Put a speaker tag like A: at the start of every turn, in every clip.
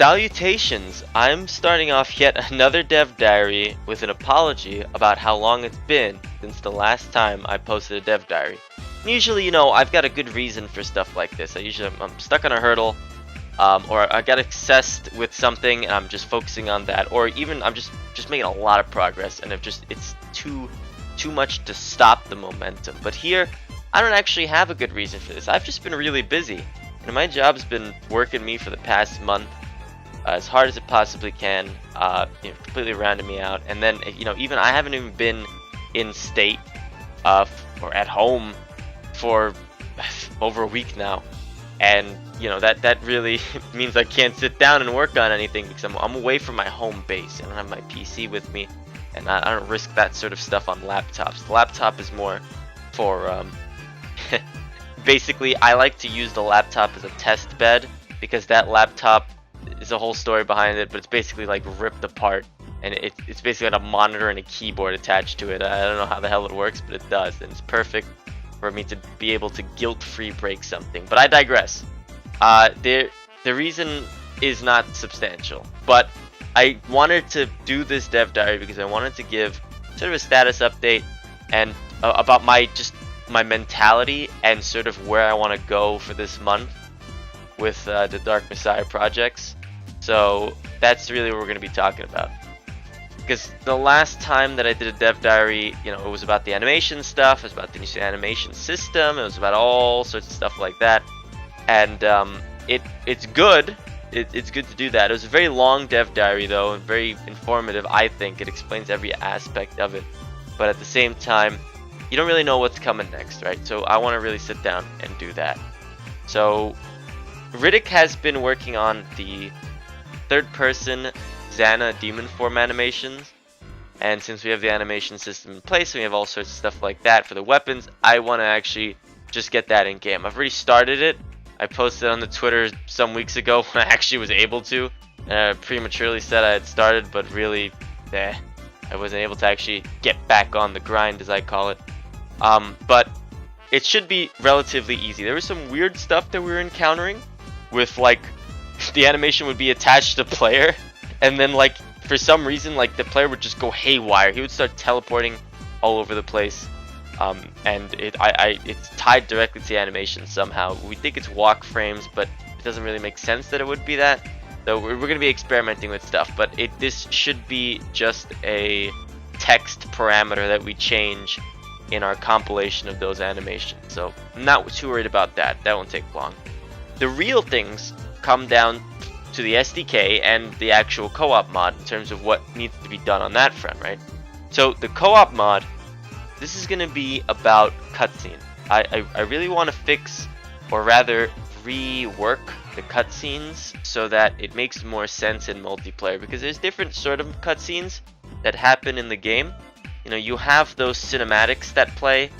A: Salutations! I'm starting off yet another dev diary with an apology about how long it's been since the last time I posted a dev diary. And usually, I've got a good reason for stuff like this. I'm stuck on a hurdle, or I got obsessed with something and I'm just focusing on that, or even I'm just making a lot of progress and it's too much to stop the momentum. But here, I don't actually have a good reason for this. I've just been really busy, and my job's been working me for the past month. As hard as it possibly can, completely rounding me out. And then, even I haven't even been in state or at home for over a week now. And, that really means I can't sit down and work on anything because I'm away from my home base. I don't have my PC with me, and I don't risk that sort of stuff on laptops. The laptop is more for, basically, I like to use the laptop as a test bed because that laptop is a whole story behind it, but it's basically like ripped apart, and it's basically got a monitor and a keyboard attached to it. I don't know how the hell it works, but it does, and it's perfect for me to be able to guilt-free break something. But I digress. The reason is not substantial, but I wanted to do this dev diary because I wanted to give sort of a status update and about my mentality and sort of where I want to go for this month with the Dark Messiah projects. So that's really what we're going to be talking about. Because the last time that I did a dev diary, it was about the animation stuff, it was about the new animation system, it was about all sorts of stuff like that. And it's good. It's good to do that. It was a very long dev diary though, and very informative, I think. It explains every aspect of it. But at the same time, you don't really know what's coming next, right? So I want to really sit down and do that. So Riddick has been working on the third-person Xana demon form animations, and since we have the animation system in place and we have all sorts of stuff like that for the weapons, I want to actually just get that in game. I've already started it. I posted on the Twitter some weeks ago when I actually was able to. I prematurely said I had started, but really, I wasn't able to actually get back on the grind, as I call it. But it should be relatively easy. There was some weird stuff that we were encountering with, like, the animation would be attached to the player, and then, like, for some reason, like, the player would just go haywire. He would start teleporting all over the place, and it's tied directly to the animation somehow. We think it's walk frames, but it doesn't really make sense that it would be that. So we're going to be experimenting with stuff, but this should be just a text parameter that we change in our compilation of those animations. So I'm not too worried about that. That won't take long. The real things come down to the SDK and the actual co-op mod in terms of what needs to be done on that front, right? So the co-op mod, this is going to be about cutscene. I really want to fix, or rather rework, the cutscenes so that it makes more sense in multiplayer, because there's different sort of cutscenes that happen in the game. You have those cinematics that play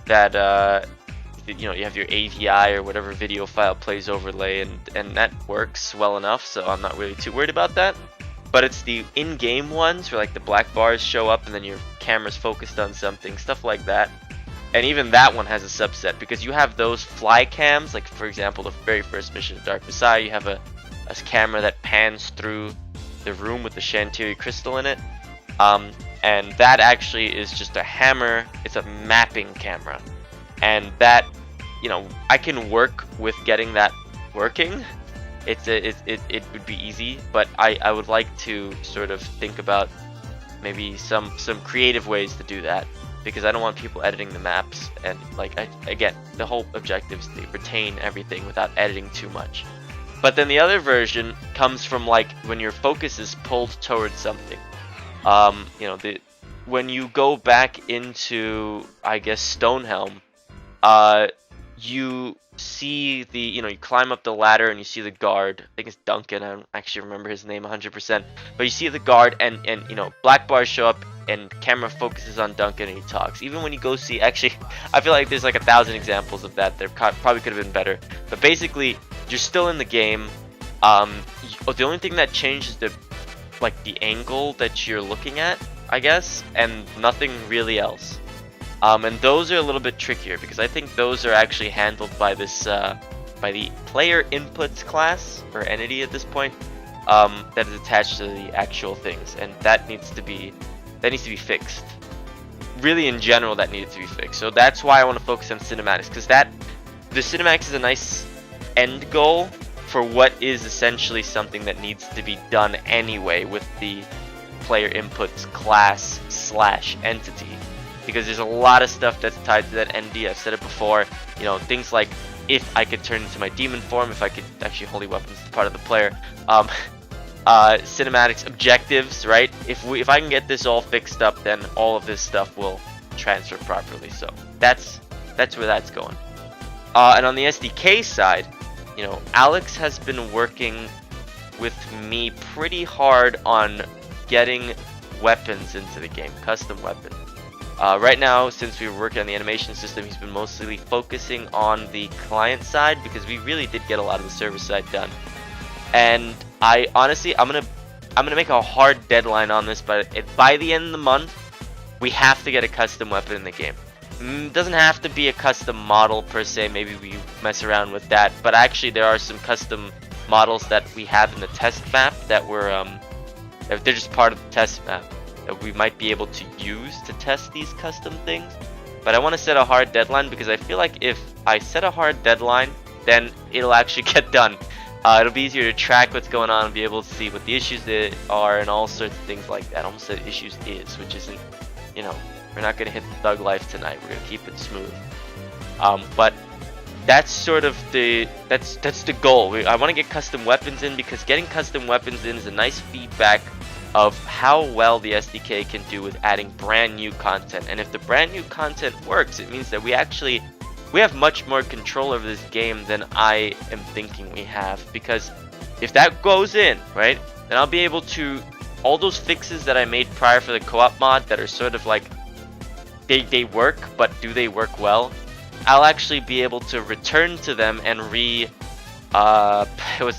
A: that you have your AVI or whatever video file plays overlay, and that works well enough, so I'm not really too worried about that. But it's the in-game ones where, like, the black bars show up and then your camera's focused on something, stuff like that. And even that one has a subset, because you have those fly cams, like, for example, the very first mission of Dark Messiah, you have a camera that pans through the room with the Shantiri crystal in it. And that actually is just a hammer. It's a mapping camera, and that, I can work with getting that working. It would be easy, but I would like to sort of think about maybe some creative ways to do that, because I don't want people editing the maps, and, like, again, the whole objective is to retain everything without editing too much. But then the other version comes from, like, when your focus is pulled towards something. When you go back into, I guess, Stonehelm, you see you climb up the ladder and you see the guard. I think it's Duncan. I don't actually remember his name 100%. But you see the guard, and black bars show up and camera focuses on Duncan and he talks. Even when you go see, actually, I feel like there's like 1,000 examples of that. There probably could have been better. But basically, you're still in the game. The only thing that changes the angle that you're looking at, I guess, and nothing really else. And those are a little bit trickier, because I think those are actually handled by this by the player inputs class or entity at this point. that is attached to the actual things, and that needs to be fixed. Really, in general, that needed to be fixed. So that's why I want to focus on cinematics, because the cinematics is a nice end goal for what is essentially something that needs to be done anyway with the player inputs class / entity, because there's a lot of stuff that's tied to that ND. I've said it before, you know, things like if I could turn into my demon form, if I could actually holy weapons is part of the player, cinematics, objectives, right? If I can get this all fixed up, then all of this stuff will transfer properly. So that's where that's going. And on the SDK side, you know, Alex has been working with me pretty hard on getting weapons into the game, custom weapons. Right now, since we were working on the animation system, he's been mostly focusing on the client side, because we really did get a lot of the server side done. And I honestly, I'm gonna make a hard deadline on this, but by the end of the month, we have to get a custom weapon in the game. It doesn't have to be a custom model per se. Maybe we mess around with that, but actually there are some custom models that we have in the test map that were they're just part of the test map that we might be able to use to test these custom things. But I want to set a hard deadline, because I feel like if I set a hard deadline, then it'll actually get done. It'll be easier to track what's going on and be able to see what the issues are and all sorts of things like that. Almost said issues is, which isn't, you know, we're not going to hit the thug life tonight. We're going to keep it smooth. But that's sort of that's the goal. I want to get custom weapons in, because getting custom weapons in is a nice feedback of how well the SDK can do with adding brand new content. And if the brand new content works, it means that we have much more control over this game than I am thinking we have. Because if that goes in, right, then I'll be able to, all those fixes that I made prior for the co-op mod that are sort of like, they work, but do they work well? I'll actually be able to return to them and what's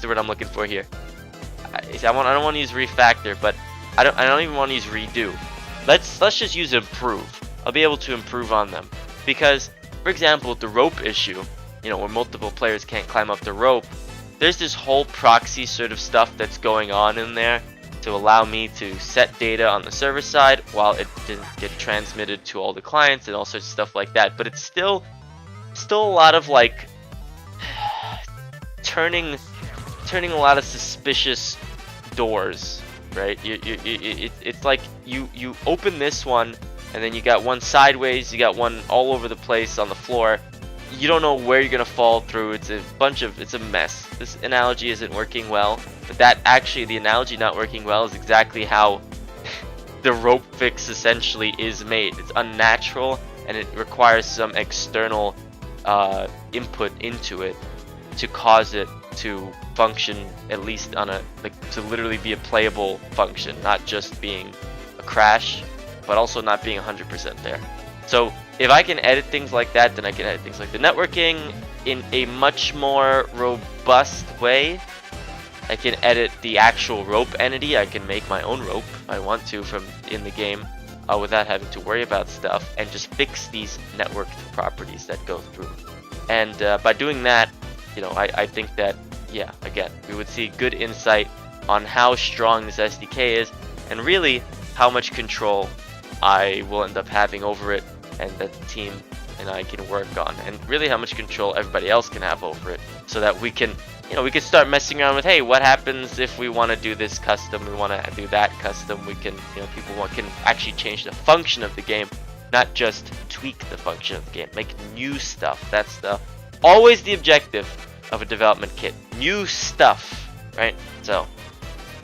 A: the word I'm looking for here? I don't want to use refactor, but I don't even want to use redo. Let's just use improve. I'll be able to improve on them, because, for example, with the rope issue, you know, where multiple players can't climb up the rope, there's this whole proxy sort of stuff that's going on in there to allow me to set data on the server side while it didn't get transmitted to all the clients and all sorts of stuff like that. But it's still a lot of like turning a lot of suspicious doors, right? It's like you open this one, and then you got one sideways, you got one all over the place on the floor. You don't know where you're gonna fall through. It's a mess. This analogy isn't working well, but the analogy not working well is exactly how the rope fix essentially is made. It's unnatural, and it requires some external input into it to cause it to function, at least on to literally be a playable function, not just being a crash, but also not being 100% there. So if I can edit things like that, then I can edit things like the networking in a much more robust way. I can edit the actual rope entity. I can make my own rope if I want to from in the game without having to worry about stuff, and just fix these networked properties that go through. And by doing that, you know, I think that, yeah, again, we would see good insight on how strong this SDK is, and really how much control I will end up having over it, and that the team and I can work on, and really how much control everybody else can have over it, so that we can, you know, we can start messing around with, hey, what happens if we want to do this custom, we want to do that custom. We can, you know, people can actually change the function of the game, not just tweak the function of the game, make new stuff. That's always the objective of a development kit, new stuff, right? So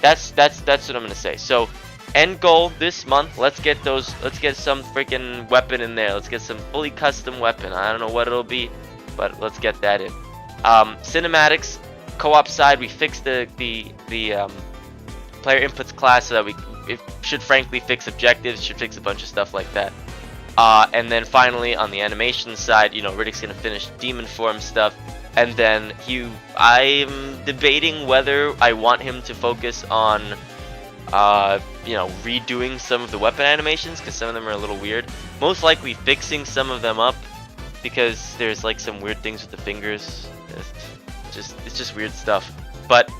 A: that's what I'm gonna say. So end goal this month, let's get some freaking weapon in there. Let's get some fully custom weapon. I don't know what it'll be, but let's get that in. Cinematics, co-op side, we fixed the player inputs class, so that it should frankly fix objectives, should fix a bunch of stuff like that. And then finally on the animation side, you know, Riddick's gonna finish demon form stuff, and then I'm debating whether I want him to focus on you know, redoing some of the weapon animations, because some of them are a little weird. Most likely fixing some of them up, because there's like some weird things with the fingers. It's just weird stuff. But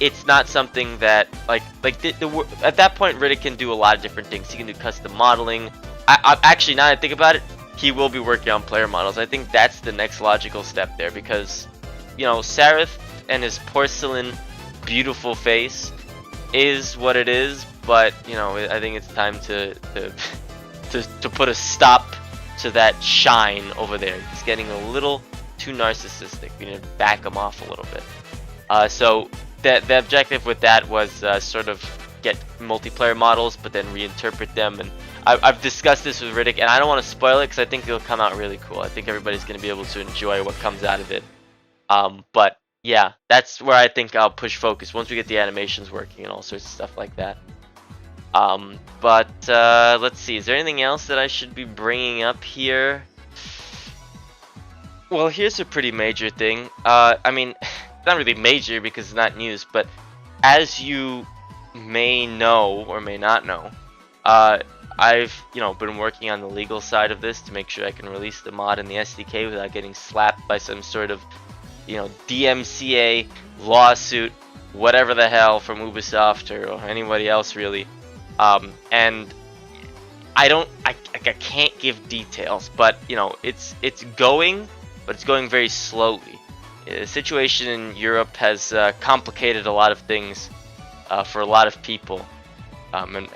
A: it's not something that at that point Riddick can do a lot of different things. He can do custom modeling. I actually, now that I think about it, he will be working on player models. I think that's the next logical step there, because Sareth and his porcelain beautiful face is what it is, but I think it's time to put a stop to that shine over there. It's getting a little too narcissistic. We need to back him off a little bit. So the objective with that was sort of get multiplayer models, but then reinterpret them. And I've discussed this with Riddick, and I don't want to spoil it because I think it'll come out really cool. I think everybody's going to be able to enjoy what comes out of it. But yeah, that's where I think I'll push focus once we get the animations working and all sorts of stuff like that. But let's see, is there anything else that I should be bringing up here? Well, here's a pretty major thing. I mean, it's not really major because it's not news, but as you may know or may not know, I've been working on the legal side of this to make sure I can release the mod in the SDK without getting slapped by some sort of DMCA lawsuit, whatever the hell, from Ubisoft or anybody else really. And I can't give details, but it's going, but it's going very slowly. The situation in Europe has complicated a lot of things for a lot of people, and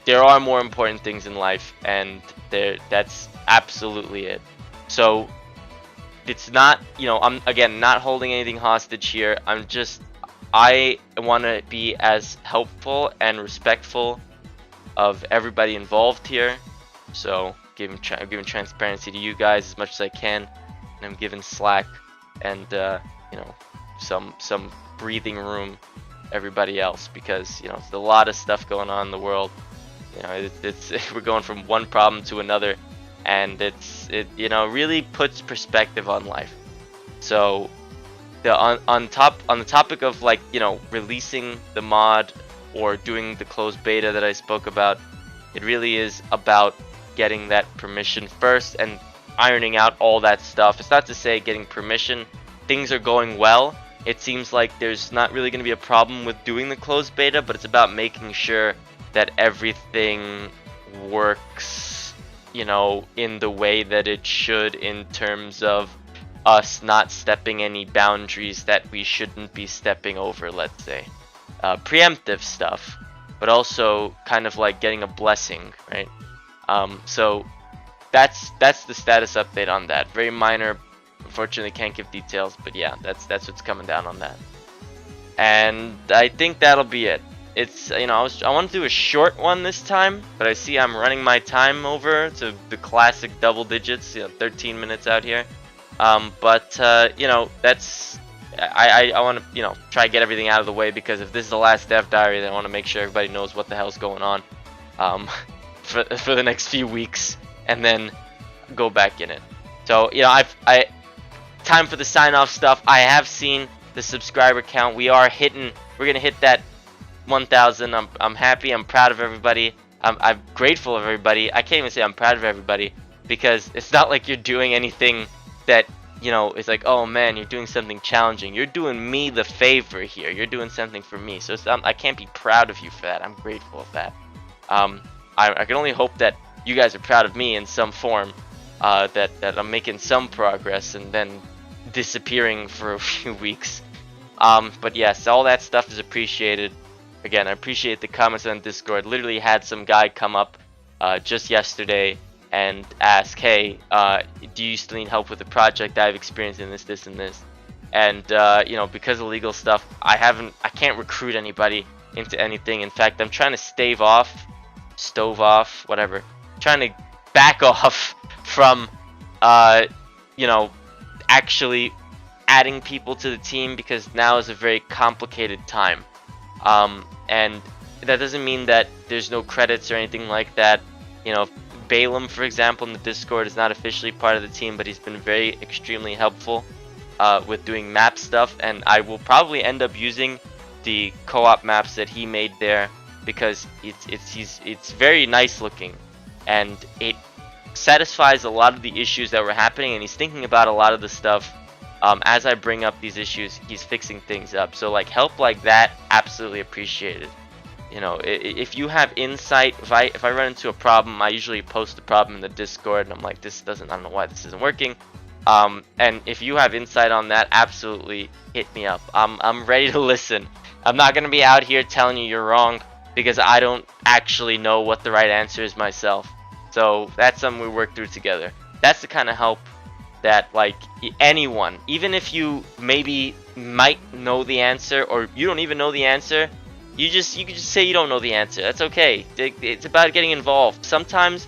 A: there are more important things in life, and that's absolutely it. So it's not, I'm again not holding anything hostage here. I want to be as helpful and respectful of everybody involved here. So I'm giving transparency to you guys as much as I can, and I'm giving slack and some breathing room everybody else, because there's a lot of stuff going on in the world. We're going from one problem to another, and it really puts perspective on life. So on the topic of releasing the mod or doing the closed beta that I spoke about, it really is about getting that permission first and ironing out all that stuff. It's not to say getting permission, things are going well. It seems like there's not really going to be a problem with doing the closed beta, but it's about making sure that everything works, in the way that it should, in terms of us not stepping any boundaries that we shouldn't be stepping over, let's say. Preemptive stuff, but also kind of like getting a blessing, right? So that's the status update on that. Very minor, unfortunately can't give details, but yeah, that's what's coming down on that. And I think that'll be it. It's I want to do a short one this time, but I see I'm running my time over to the classic double digits, 13 minutes out here. But that's I want to try to get everything out of the way, because if this is the last dev diary, then I want to make sure everybody knows what the hell's going on for the next few weeks, and then go back in it. So time for the sign off stuff. I have seen the subscriber count. We're gonna hit that 1,000. I'm happy. I'm proud of everybody. I'm grateful of everybody. I can't even say I'm proud of everybody, because it's not like you're doing anything that it's like, oh man, you're doing something challenging. You're doing me the favor here. You're doing something for me. So I can't be proud of you for that. I'm grateful of that. I can only hope that you guys are proud of me in some form, that I'm making some progress and then disappearing for a few weeks. But yes, all that stuff is appreciated. Again, I appreciate the comments on Discord. Literally had some guy come up just yesterday and ask, hey, do you still need help with the project? I have experience in this, and this. And because of legal stuff, I can't recruit anybody into anything. In fact, I'm trying to stove off, whatever. Trying to back off from actually adding people to the team, because now is a very complicated time. And that doesn't mean that there's no credits or anything like that. Balaam, for example, in the Discord is not officially part of the team, but he's been very extremely helpful with doing map stuff, and I will probably end up using the co-op maps that he made there, because it's very nice looking, and it satisfies a lot of the issues that were happening, and he's thinking about a lot of the stuff as I bring up these issues, he's fixing things up. So like help like that, absolutely appreciated. You know, if you have insight, if I run into a problem, I usually post the problem in the Discord, and I'm like, I don't know why this isn't working. And if you have insight on that, absolutely hit me up. I'm ready to listen. I'm not gonna be out here telling you you're wrong because I don't actually know what the right answer is myself. So that's something we work through together. That's the kind of help that like anyone, even if you maybe might know the answer or you don't even know the answer, you can just say you don't know the answer. That's okay. It's about getting involved. Sometimes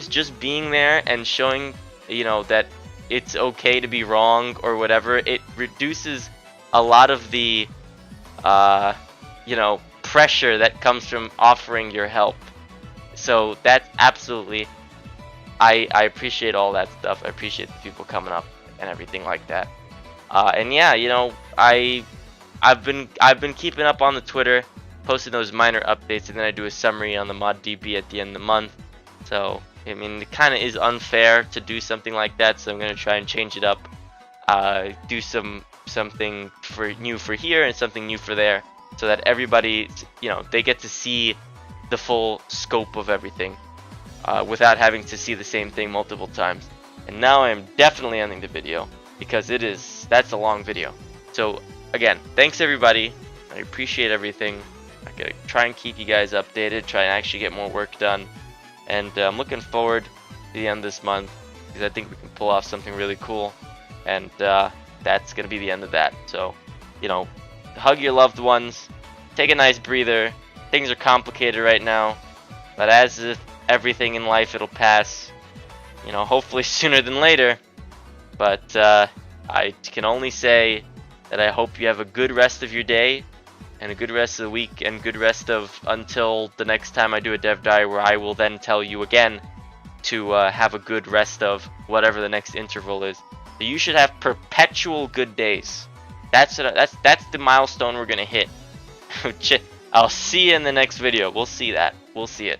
A: just being there and showing, you know, that it's okay to be wrong or whatever, it reduces a lot of the you know, pressure that comes from offering your help. So that's absolutely, I appreciate all that stuff. I appreciate the people coming up and everything like that. And yeah, you know, I've been keeping up on the Twitter, posting those minor updates, and then I do a summary on the ModDB at the end of the month. So I mean, it kind of is unfair to do something like that. So I'm gonna try and change it up, do something new for here and something new for there, so that everybody, you know, they get to see the full scope of everything without having to see the same thing multiple times. And now I am definitely ending the video because that's a long video. So again, thanks everybody. I appreciate everything. I gotta try and keep you guys updated, try and actually get more work done. And I'm looking forward to the end of this month because I think we can pull off something really cool. And that's gonna be the end of that. So, you know, hug your loved ones, take a nice breather. Things are complicated right now, but as with everything in life, it'll pass. You know, hopefully sooner than later. But I can only say that I hope you have a good rest of your day and a good rest of the week and good rest of until the next time I do a dev diary, where I will then tell you again to have a good rest of whatever the next interval is. So you should have perpetual good days. That's the milestone we're gonna hit. I'll see you in the next video. We'll see that. We'll see it.